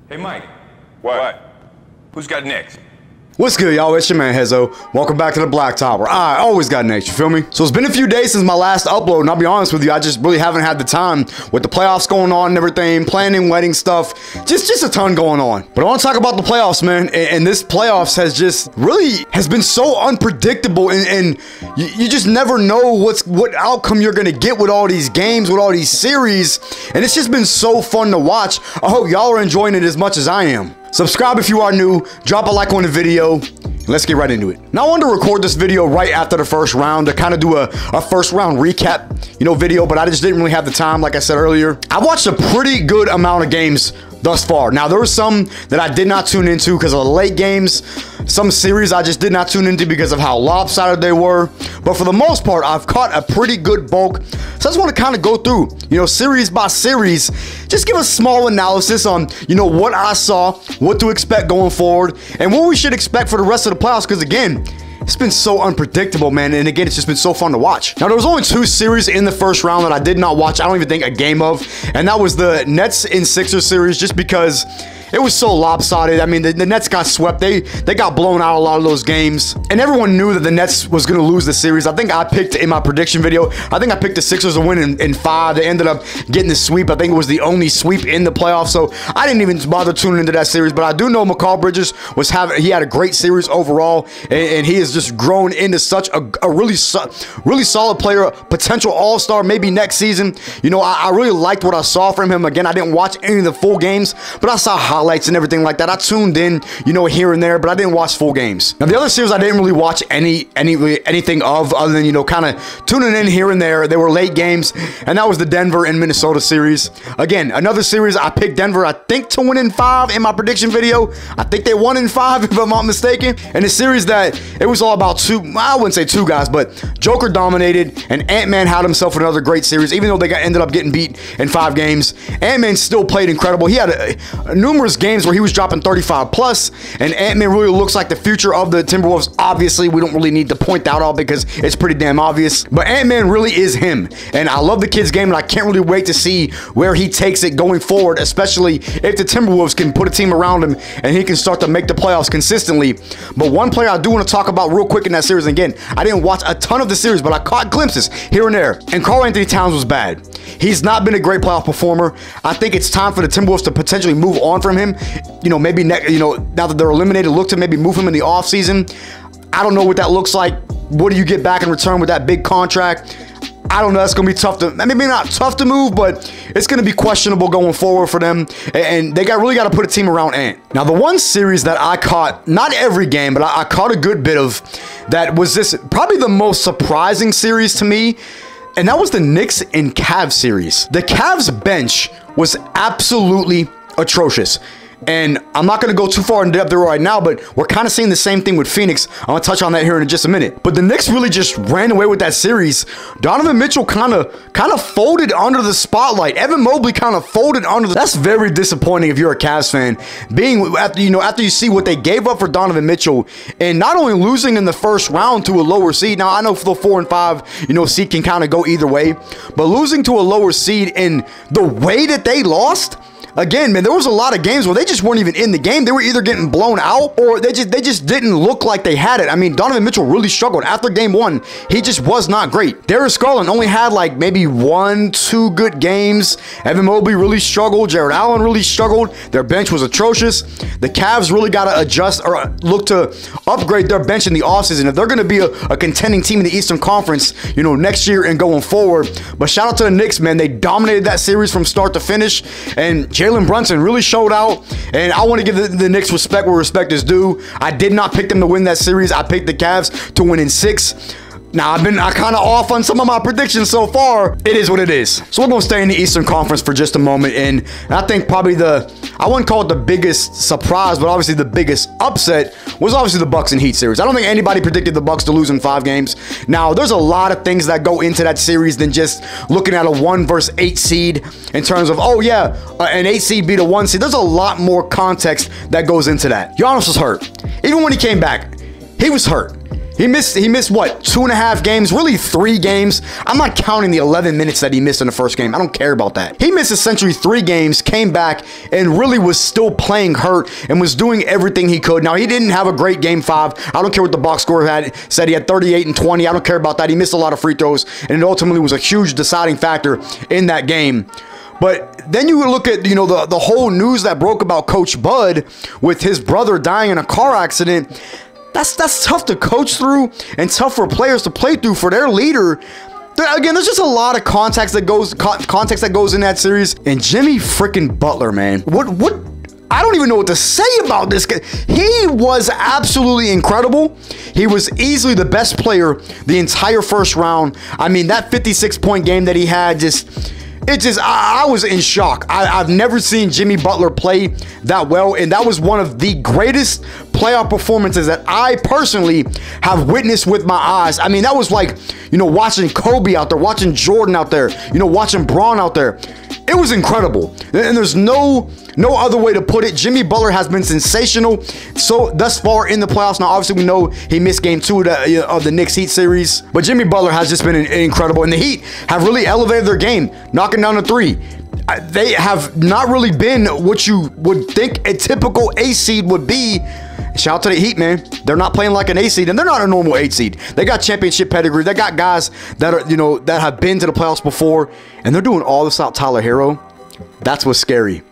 Hey, Mike. What? Who's got next? What's good, y'all? It's your man, Hezo. Welcome back to the Blacktop, where I always got next, you feel me? So it's been a few days since my last upload, and I'll be honest with you, I just really haven't had the time with the playoffs going on and everything, planning, wedding stuff, just a ton going on. But I want to talk about the playoffs, man, and this playoffs has been so unpredictable, and you just never know what outcome you're gonna get with all these games, with all these series, and it's just been so fun to watch. I hope y'all are enjoying it as much as I am. Subscribe if you are new, drop a like on the video, and let's get right into it. Now I wanted to record this video right after the first round to kind of do a first round recap, video, but I just didn't really have the time, like I said earlier. I watched a pretty good amount of games thus far. Now there were some that I did not tune into because of the late games. Some series I just did not tune into because of how lopsided they were. But for the most part, I've caught a pretty good bulk. So I just want to kind of go through, series by series, just give a small analysis on, what I saw, what to expect going forward, and what we should expect for the rest of the playoffs. Because again, it's been so unpredictable, man. And again, it's just been so fun to watch. Now, there was only 2 series in the first round that I did not watch. I don't even think a game of. And that was the Nets and Sixers series, just because it was so lopsided. I mean, the Nets got swept. They got blown out a lot of those games. And everyone knew that the Nets was going to lose the series. I think I picked in my prediction video, I think I picked the Sixers to win in 5. They ended up getting the sweep. I think it was the only sweep in the playoffs. So I didn't even bother tuning into that series. But I do know Mikal Bridges he had a great series overall. And he has just grown into such a really solid player, potential all-star maybe next season. I really liked what I saw from him. Again, I didn't watch any of the full games, but I saw highlights and everything like that. I tuned in, here and there, but I didn't watch full games. Now, the other series I didn't really watch anything of other than, kind of tuning in here and there. They were late games, and that was the Denver and Minnesota series. Again, another series I picked Denver, I think, to win in 5 in my prediction video. I think they won in 5, if I'm not mistaken. And a series that it was all about I wouldn't say 2 guys, but Joker dominated, and Ant-Man had himself another great series. Even though they ended up getting beat in 5 games, Ant-Man still played incredible. He had numerous games where he was dropping 35 plus, and Ant-Man really looks like the future of the Timberwolves. Obviously, we don't really need to point that out because it's pretty damn obvious, but Ant-Man really is him, and I love the kid's game, and I can't really wait to see where he takes it going forward, especially if the Timberwolves can put a team around him and he can start to make the playoffs consistently. But one player I do want to talk about real quick in that series, and again, I didn't watch a ton of the series, but I caught glimpses here and there, and Karl-Anthony Towns was bad. He's not been a great playoff performer. I think it's time for the Timberwolves to potentially move on from him. Maybe now that they're eliminated, look to maybe move him in the offseason. I don't know what that looks like. What do you get back in return with that big contract? I don't know. That's going to be tough to, maybe not tough to move, but it's going to be questionable going forward for them. And they really got to put a team around Ant. Now, the one series that I caught, not every game, but I caught a good bit of, that was probably the most surprising series to me. And that was the Knicks and Cavs series. The Cavs bench was absolutely atrocious. And I'm not going to go too far in depth there right now, but we're kind of seeing the same thing with Phoenix. I'm going to touch on that here in just a minute. But the Knicks really just ran away with that series. Donovan Mitchell kind of folded under the spotlight. Evan Mobley kind of folded under the... That's very disappointing if you're a Cavs fan. After you see what they gave up for Donovan Mitchell, and not only losing in the first round to a lower seed. Now, I know for the 4 and 5, seed can kind of go either way. But losing to a lower seed in the way that they lost... Again, man, there was a lot of games where they just weren't even in the game. They were either getting blown out or they just didn't look like they had it. I mean, Donovan Mitchell really struggled. After game 1, he just was not great. Darius Garland only had like maybe 1-2 good games. Evan Mobley really struggled. Jared Allen really struggled. Their bench was atrocious. The Cavs really got to adjust or look to upgrade their bench in the offseason if they're going to be a contending team in the Eastern Conference, next year and going forward. But shout out to the Knicks, man. They dominated that series from start to finish, and Jalen Brunson really showed out, and I want to give the Knicks respect where respect is due. I did not pick them to win that series. I picked the Cavs to win in 6. Now, I kind of off on some of my predictions so far. It is what it is. So we're going to stay in the Eastern Conference for just a moment, and I think probably I wouldn't call it the biggest surprise, but obviously the biggest upset was obviously the Bucks and Heat series. I don't think anybody predicted the Bucks to lose in 5 games. Now, there's a lot of things that go into that series than just looking at a 1 versus 8 seed in terms of, oh yeah, an 8 seed beat a 1 seed. There's a lot more context that goes into that. Giannis was hurt. Even when he came back, he was hurt. He missed what, 2.5 games, really 3 games. I'm not counting the 11 minutes that he missed in the first game. I don't care about that. He missed essentially 3 games, came back, and really was still playing hurt and was doing everything he could. Now, he didn't have a great game 5. I don't care what the box score said. He had 38 and 20. I don't care about that. He missed a lot of free throws, and it ultimately was a huge deciding factor in that game. But then you look at, the whole news that broke about Coach Bud with his brother dying in a car accident. That's tough to coach through and tough for players to play through for their leader. Again, there's just a lot of context that goes in that series. And Jimmy freaking Butler, man, what? I don't even know what to say about this guy. He was absolutely incredible. He was easily the best player the entire first round. I mean, that 56-point game that he had I was in shock. I've never seen Jimmy Butler play that well, and that was one of the greatest playoff performances that I personally have witnessed with my eyes. I mean, that was like, watching Kobe out there, watching Jordan out there, watching Braun out there. It was incredible, and there's no other way to put it. Jimmy Butler has been sensational so thus far in the playoffs. Now, obviously, we know he missed game 2 of the Knicks Heat series, but Jimmy Butler has just been incredible, and the Heat have really elevated their game, knocking down a 3. They have not really been what you would think a typical A seed would be. Shout out to the Heat, man. They're not playing like an A seed, and they're not a normal 8 seed. They got championship pedigree. They got guys that are, that have been to the playoffs before, and they're doing all this without Tyler Hero. That's what's scary.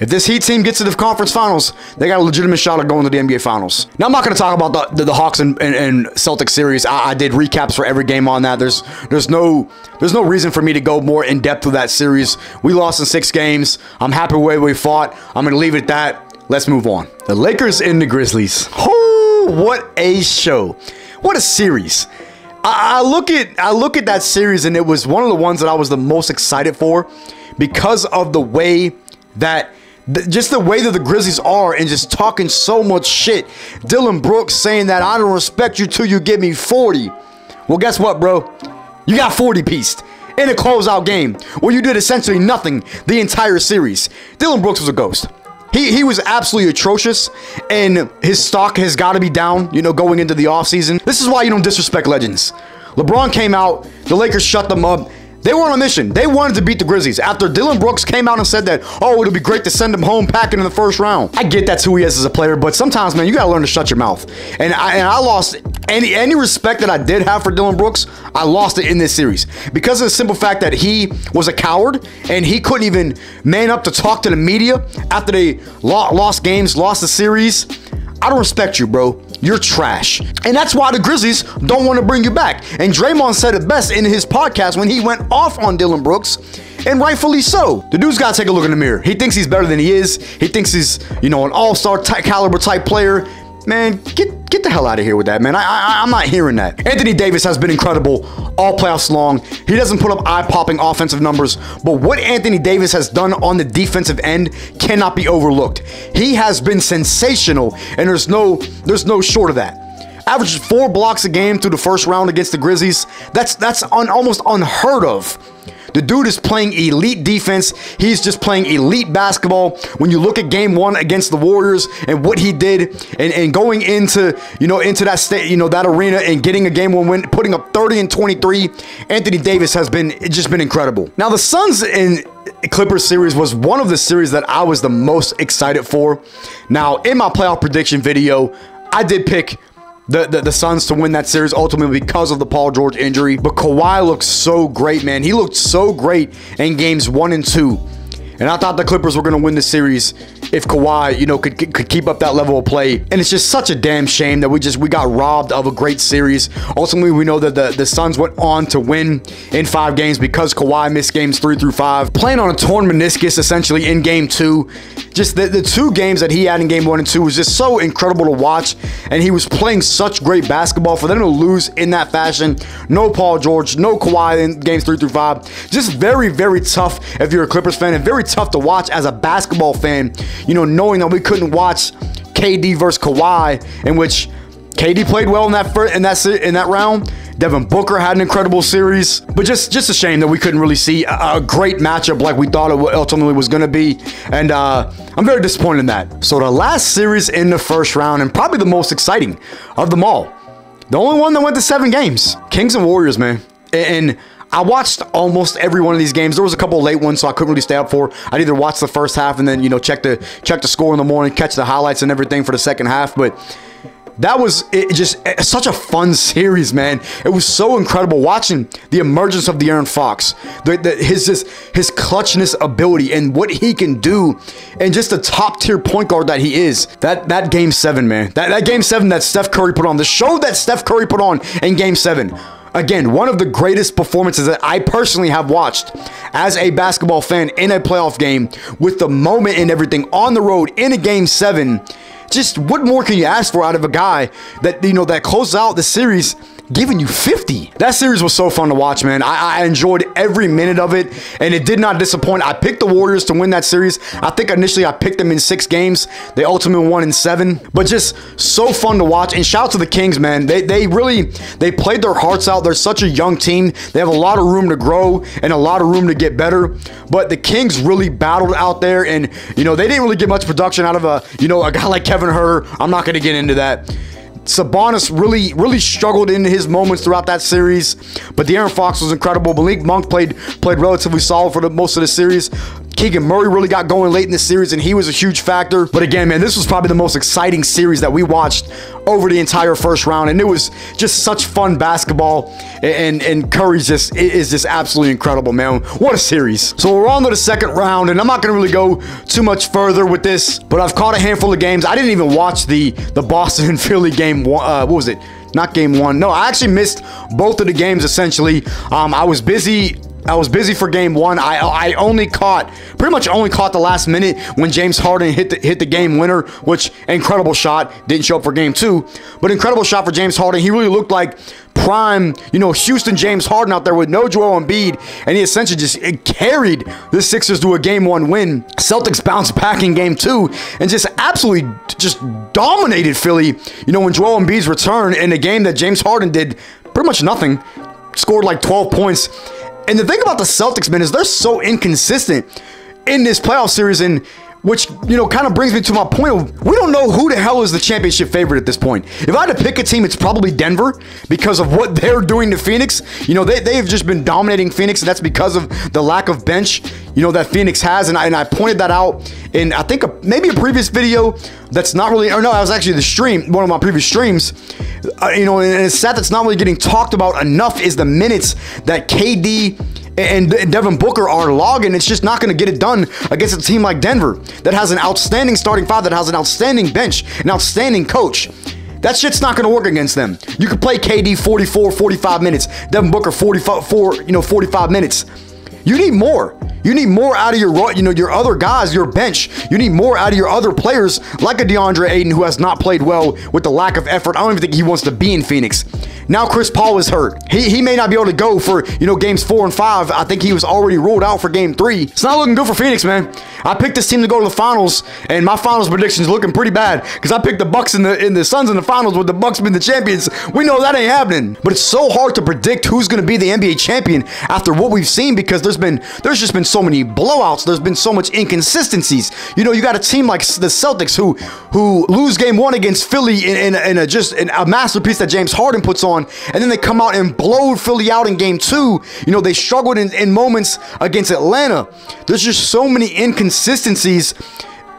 If this Heat team gets to the conference finals, they got a legitimate shot at going to the NBA finals. Now, I'm not going to talk about the Hawks and Celtics series. I did recaps for every game on that. There's no reason for me to go more in depth with that series. We lost in 6 games. I'm happy with the way we fought. I'm going to leave it at that. Let's move on. The Lakers and the Grizzlies. Oh, what a show. What a series. I look at that series, and it was one of the ones that I was the most excited for because of the way that the Grizzlies are, and just talking so much shit. Dylan Brooks saying that I don't respect you till you give me 40. Well, guess what, bro? You got 40-pieced in a closeout game where you did essentially nothing the entire series. Dylan Brooks was a ghost. He was absolutely atrocious, and his stock has got to be down, going into the offseason. This is why you don't disrespect legends. LeBron came out, the Lakers shut them up. They were on a mission. They wanted to beat the Grizzlies. After Dylan Brooks came out and said that, oh, it'll be great to send him home packing in the first round. I get that's who he is as a player, but sometimes, man, you got to learn to shut your mouth. And I lost any respect that I did have for Dylan Brooks. I lost it in this series because of the simple fact that he was a coward and he couldn't even man up to talk to the media after they lost games, lost the series. I don't respect you, bro. You're trash. And that's why the Grizzlies don't want to bring you back. And Draymond said it best in his podcast when he went off on Dylan Brooks, and rightfully so. The dude's got to take a look in the mirror. He thinks he's better than he is. He thinks he's, an all-star caliber type player. Man, get the hell out of here with that, man. I'm not hearing that. Anthony Davis has been incredible all playoffs long. He doesn't put up eye-popping offensive numbers, but what Anthony Davis has done on the defensive end cannot be overlooked. He has been sensational, and there's no short of that. Averages 4 blocks a game through the first round against the Grizzlies. That's almost unheard of. The dude is playing elite defense. He's just playing elite basketball. When you look at game 1 against the Warriors and what he did, and going into that state, that arena and getting a game 1 win, putting up 30 and 23, Anthony Davis has been incredible. Now, the Suns and Clippers series was one of the series that I was the most excited for. Now, in my playoff prediction video, I did pick the Suns to win that series ultimately because of the Paul George injury. But Kawhi looked so great, man. He looked so great in games 1 and 2. And I thought the Clippers were going to win the series if Kawhi, could keep up that level of play. And it's just such a damn shame that we got robbed of a great series. Ultimately, we know that the Suns went on to win in 5 games because Kawhi missed games 3 through 5. Playing on a torn meniscus essentially in game 2. Just the 2 games that he had in game 1 and 2 was just so incredible to watch. And he was playing such great basketball. For them to lose in that fashion, no Paul George, no Kawhi in games 3 through 5. Just very, very tough if you're a Clippers fan, and very tough to watch as a basketball fan, knowing that we couldn't watch KD versus Kawhi, in which KD played well in that round. Devin Booker had an incredible series, but just a shame that we couldn't really see a great matchup like we thought it ultimately was going to be. And I'm very disappointed in that. So the last series in the first round, and probably the most exciting of them all, The only one that went to 7 games. Kings and Warriors, man. And I watched almost every one of these games. There was a couple of late ones, so I couldn't really stay up for. I'd either watch the first half and then, you know, check the score in the morning, catch the highlights and everything for the second half. But that was just such a fun series, man. It was so incredible watching the emergence of De'Aaron Fox, his clutchness ability and what he can do, and just the top tier point guard that he is. That game 7, man. That game 7 that Steph Curry put on, the show that Steph Curry put on in game 7. Again, one of the greatest performances that I personally have watched as a basketball fan in a playoff game, with the moment and everything on the road in a game 7. Just what more can you ask for out of a guy that, you know, that closes out the series giving you 50? That series was so fun to watch, man. I enjoyed every minute of it, and it did not disappoint. I picked the Warriors to win that series. I think initially I picked them in 6 games. They ultimately won in 7, but just so fun to watch. And shout out to the Kings, man. They played their hearts out. They're such a young team. They have a lot of room to grow and a lot of room to get better, but the Kings really battled out there, and, you know, they didn't really get much production out of a guy like Kevin Huerter. I'm not going to get into that. Sabonis really struggled in his moments throughout that series, but De'Aaron Fox was incredible. Malik Monk played relatively solid for most of the series. Keegan Murray really got going late in the series, and he was a huge factor. But again, man, this was probably the most exciting series that we watched over the entire first round, and it was just such fun basketball. And Curry is just absolutely incredible, man. What a series! So we're on to the second round, and I'm not going to really go too much further with this, but I've caught a handful of games. I didn't even watch the Boston and Philly game. What was it? Not game 1. No, I actually missed both of the games essentially. I was busy for game 1. I pretty much only caught the last minute when James Harden hit the game winner, which incredible shot. Didn't show up for game 2, but incredible shot for James Harden. He really looked like prime, you know, Houston James Harden out there with no Joel Embiid, and he essentially just carried the Sixers to a game 1 win. Celtics bounced back in game 2 and just absolutely just dominated Philly, you know, when Joel Embiid's return in a game that James Harden did pretty much nothing, scored like 12 points. And the thing about the Celtics, man, is they're so inconsistent in this playoff series, and which, you know, kind of brings me to my point of, we don't know who the hell is the championship favorite at this point. If I had to pick a team, it's probably Denver, because of what they're doing to Phoenix. You know, they've just been dominating Phoenix, and that's because of the lack of bench, you know, that Phoenix has. And I pointed that out in, I think, maybe a previous video that's not really, or no, I was actually the stream, one of my previous streams. You know, and it's sad that's not really getting talked about enough is the minutes that KD and Devin Booker are logging. It's just not going to get it done against a team like Denver that has an outstanding starting 5, that has an outstanding bench, an outstanding coach. That shit's not going to work against them. You could play KD 44, 45 minutes, Devin Booker 45 minutes. You need more. You need more out of your other guys, your bench. You need more out of your other players, like a DeAndre Ayton, who has not played well with the lack of effort. I don't even think he wants to be in Phoenix. Now Chris Paul is hurt. He may not be able to go for, you know, games 4 and 5. I think he was already ruled out for game 3. It's not looking good for Phoenix, man. I picked this team to go to the finals, and my finals prediction is looking pretty bad because I picked the Bucks and the Suns in the finals with the Bucks being the champions. We know that ain't happening. But it's so hard to predict who's going to be the NBA champion after what we've seen, because there's just been so many blowouts. There's been so much inconsistencies. You know, you got a team like the Celtics who lose game 1 against Philly in a masterpiece that James Harden puts on, and then they come out and blow Philly out in game 2. You know, they struggled in moments against Atlanta. There's just so many inconsistencies.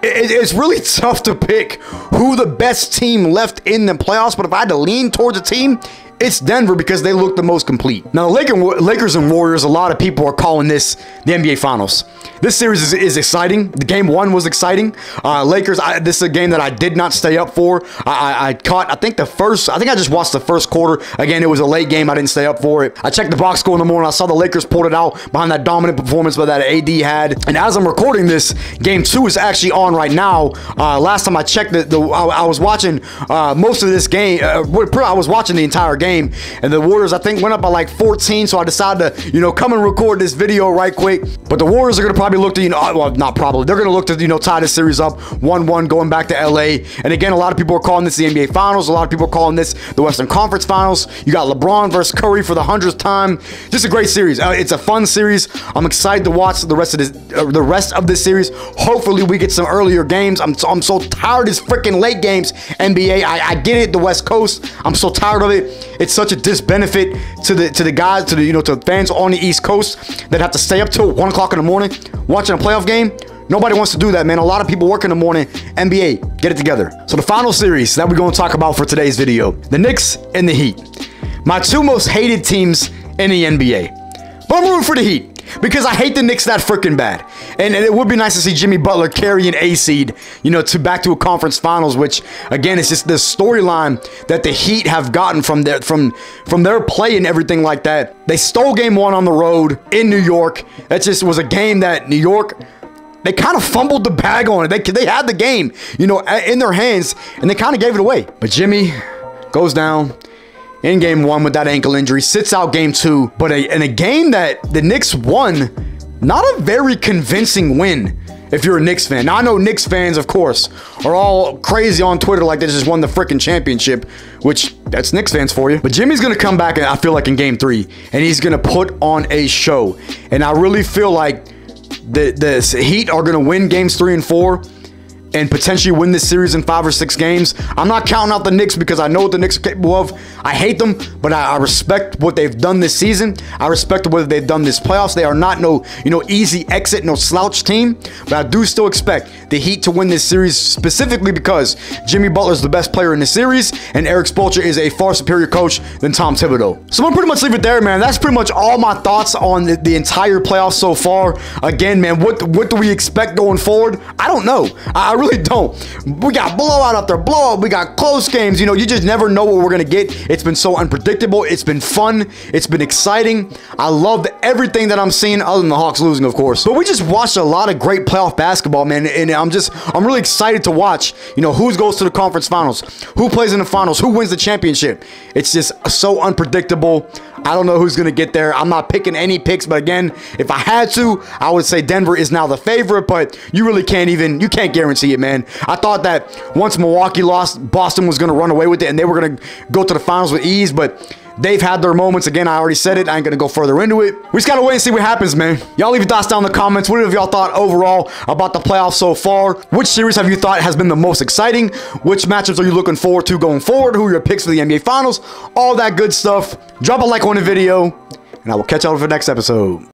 It's really tough to pick who the best team left in the playoffs, but if I had to lean towards a team, it's Denver, because they look the most complete. Now, Lakers and Warriors, a lot of people are calling this the NBA Finals. This series is exciting. The game 1 was exciting. Lakers, this is a game that I did not stay up for. I think I just watched the first quarter. Again, it was a late game. I didn't stay up for it. I checked the box score in the morning. I saw the Lakers pulled it out behind that dominant performance that AD had. And as I'm recording this, game 2 is actually on right now. Last time I checked, I was watching most of this game. I was watching the entire game, and the Warriors, I think, went up by like 14, so I decided to, you know, come and record this video right quick. But the Warriors are going to probably look to, you know, well, not probably, they're going to look to, you know, tie this series up 1-1 going back to LA. And again, a lot of people are calling this the NBA Finals. A lot of people are calling this the Western Conference Finals. You got LeBron versus Curry for the 100th time. Just a great series. It's a fun series. I'm excited to watch the rest of this series. Hopefully we get some earlier games. I'm so tired tired of these freaking late games, NBA. I get it, the West Coast. I'm so tired of it. It's such a disbenefit to the guys, to the fans on the East Coast that have to stay up till 1 o'clock in the morning watching a playoff game. Nobody wants to do that, man. A lot of people work in the morning. NBA, get it together. So the final series that we're going to talk about for today's video, the Knicks and the Heat. My two most hated teams in the NBA. But I'm rooting for the Heat because I hate the Knicks that freaking bad. And it would be nice to see Jimmy Butler carry an A seed, to back to a conference finals, which again, it's just the storyline that the Heat have gotten from their play and everything like that. They stole game 1 on the road in New York. That just was a game that New York, they kind of fumbled the bag on it. They had the game, in their hands, and they kind of gave it away. But Jimmy goes down in game 1 with that ankle injury, sits out game 2, but in a game that the Knicks won, not a very convincing win if you're a Knicks fan. Now, I know Knicks fans, of course, are all crazy on Twitter like they just won the freaking championship, which that's Knicks fans for you. But Jimmy's going to come back, I feel like, in game 3, and he's going to put on a show. And I really feel like the Heat are going to win games 3 and 4 and potentially win this series in 5 or 6 games. I'm not counting out the Knicks because I know what the Knicks are capable of. I hate them, but I respect what they've done this season. I respect what they've done this playoffs. They are not no easy exit, no slouch team, but I do still expect the Heat to win this series specifically because Jimmy Butler is the best player in the series and Eric Spoelstra is a far superior coach than Tom Thibodeau. So I'm gonna pretty much leave it there, man. That's pretty much all my thoughts on the entire playoffs so far. Again, man, what do we expect going forward? I don't know. I really don't. We got blowout after blowout. We got close games. You just never know what we're going to get. It's been so unpredictable. It's been fun. It's been exciting. I loved everything that I'm seeing other than the Hawks losing, of course. But we just watched a lot of great playoff basketball, man. And I'm really excited to watch, who goes to the conference finals, who plays in the finals, who wins the championship. It's just so unpredictable. I don't know who's going to get there. I'm not picking any picks, but again, if I had to, I would say Denver is now the favorite, but you really can't guarantee it, man. I thought that once Milwaukee lost, Boston was going to run away with it and they were going to go to the finals with ease, but they've had their moments. Again, I already said it. I ain't going to go further into it. We just got to wait and see what happens, man. Y'all leave your thoughts down in the comments. What have y'all thought overall about the playoffs so far? Which series have you thought has been the most exciting? Which matchups are you looking forward to going forward? Who are your picks for the NBA Finals? All that good stuff. Drop a like on the video, and I will catch y'all for the next episode.